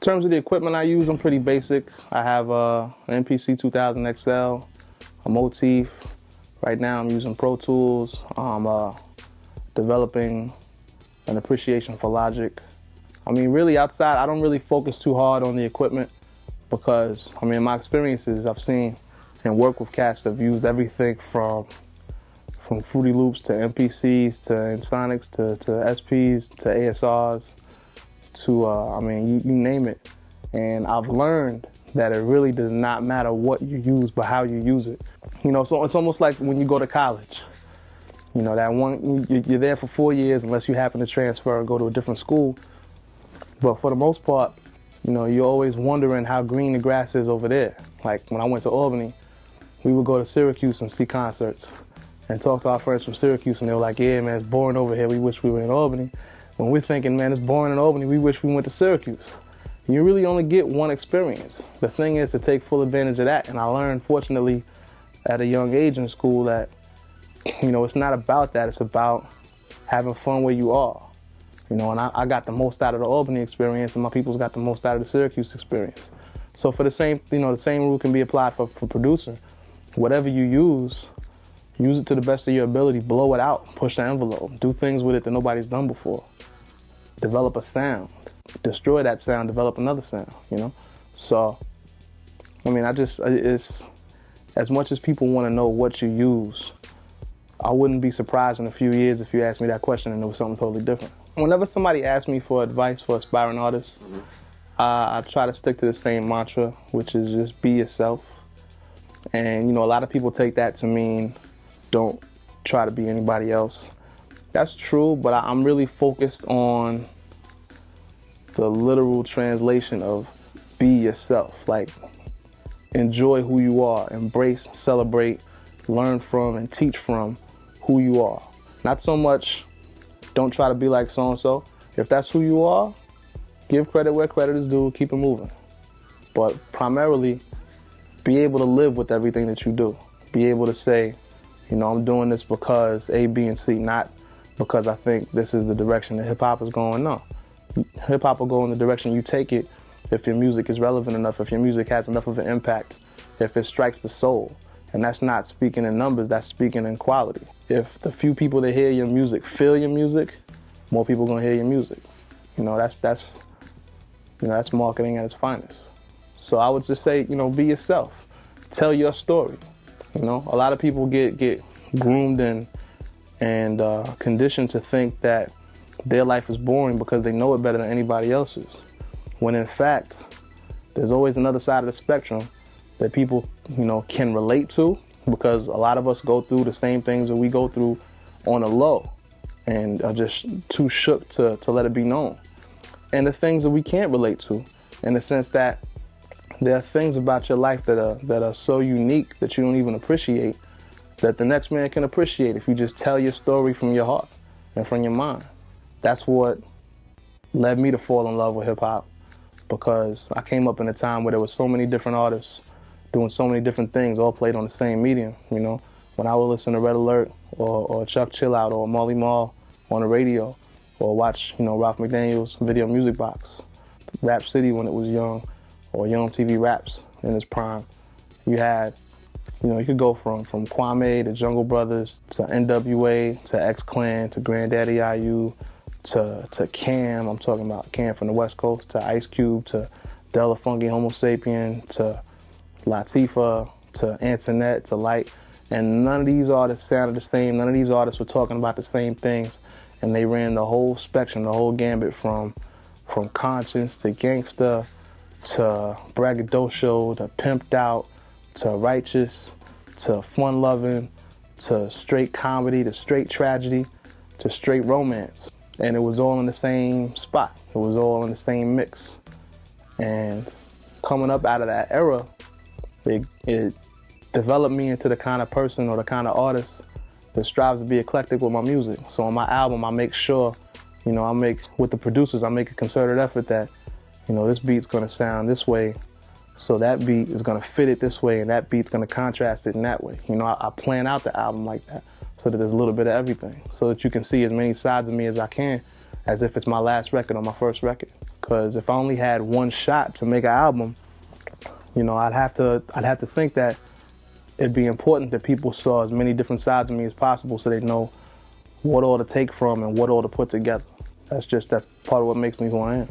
In terms of the equipment I use, I'm pretty basic. I have an MPC 2000 XL, a Motif. Right now I'm using Pro Tools. I'm developing an appreciation for Logic. I mean, really outside, I don't really focus too hard on the equipment because, I mean, in my experiences, I've seen and worked with cats that have used everything from Fruity Loops to MPCs to Insonics to SPs to ASRs to, I mean, you name it. And I've learned that it really does not matter what you use, but how you use it. You know, so it's almost like when you go to college. You know, that one, you're there for 4 years unless you happen to transfer or go to a different school. But for the most part, you know, you're always wondering how green the grass is over there. Like when I went to Albany, we would go to Syracuse and see concerts and talk to our friends from Syracuse, and they were like, yeah, man, it's boring over here. We wish we were in Albany. When we're thinking, man, it's boring in Albany, we wish we went to Syracuse. You really only get one experience. The thing is to take full advantage of that. And I learned, fortunately, at a young age in school that, you know, it's not about that. It's about having fun where you are. You know, and I got the most out of the Albany experience, and my people's got the most out of the Syracuse experience. So for the same, you know, the same rule can be applied for producing. Whatever you use it to the best of your ability, blow it out, push the envelope, do things with it that nobody's done before. Develop a sound, destroy that sound, develop another sound, you know? So, I mean, it's, as much as people want to know what you use, I wouldn't be surprised in a few years if you asked me that question and it was something totally different. Whenever somebody asks me for advice for aspiring artists, I try to stick to the same mantra, which is just be yourself. And, you know, a lot of people take that to mean don't try to be anybody else. That's true, but I'm really focused on the literal translation of be yourself. Like, enjoy who you are, embrace, celebrate, learn from, and teach from who you are. Not so much don't try to be like so-and-so. If that's who you are, give credit where credit is due, keep it moving. But primarily, be able to live with everything that you do. Be able to say, you know, I'm doing this because A, B, and C, not because I think this is the direction that hip-hop is going. No. Hip-hop will go in the direction you take it if your music is relevant enough, if your music has enough of an impact, if it strikes the soul. And that's not speaking in numbers, that's speaking in quality. If the few people that hear your music feel your music, more people are gonna hear your music. You know, that's marketing at its finest. So I would just say, you know, be yourself. Tell your story. You know, a lot of people get groomed and conditioned to think that their life is boring because they know it better than anybody else's. When in fact, there's always another side of the spectrum that people, you know, can relate to, because a lot of us go through the same things that we go through on a low and are just too shook to let it be known. And the things that we can't relate to, in the sense that there are things about your life that are so unique that you don't even appreciate, that the next man can appreciate if you just tell your story from your heart and from your mind. That's what led me to fall in love with hip-hop, because I came up in a time where there were so many different artists doing so many different things, all played on the same medium, you know. When I would listen to Red Alert or Chuck Chill Out or Marley Marl on the radio, or watch, you know, Ralph McDaniel's Video Music Box, Rap City when it was young, or Young TV Raps in its prime, you had, you know, you could go from Kwame to Jungle Brothers to NWA to X-Clan to Granddaddy IU to Cam, I'm talking about Cam from the West Coast, to Ice Cube, to Della Funky Homo Sapien, to Latifah, to Antoinette, to Light. And none of these artists sounded the same. None of these artists were talking about the same things. And they ran the whole spectrum, the whole gambit from conscience to gangsta to braggadocio to pimped out to righteous to fun-loving to straight comedy to straight tragedy to straight romance. And it was all in the same spot. It was all in the same mix. And coming up out of that era, it developed me into the kind of person or the kind of artist that strives to be eclectic with my music. So on my album, I make sure, you know, with the producers, I make a concerted effort that, you know, this beat's gonna sound this way, so that beat is gonna fit it this way, and that beat's gonna contrast it in that way. You know, I plan out the album like that, so that there's a little bit of everything, so that you can see as many sides of me as I can, as if it's my last record or my first record. Because if I only had one shot to make an album, you know, I'd have to think that it'd be important that people saw as many different sides of me as possible so they know what all to take from and what all to put together. That's part of what makes me who I am.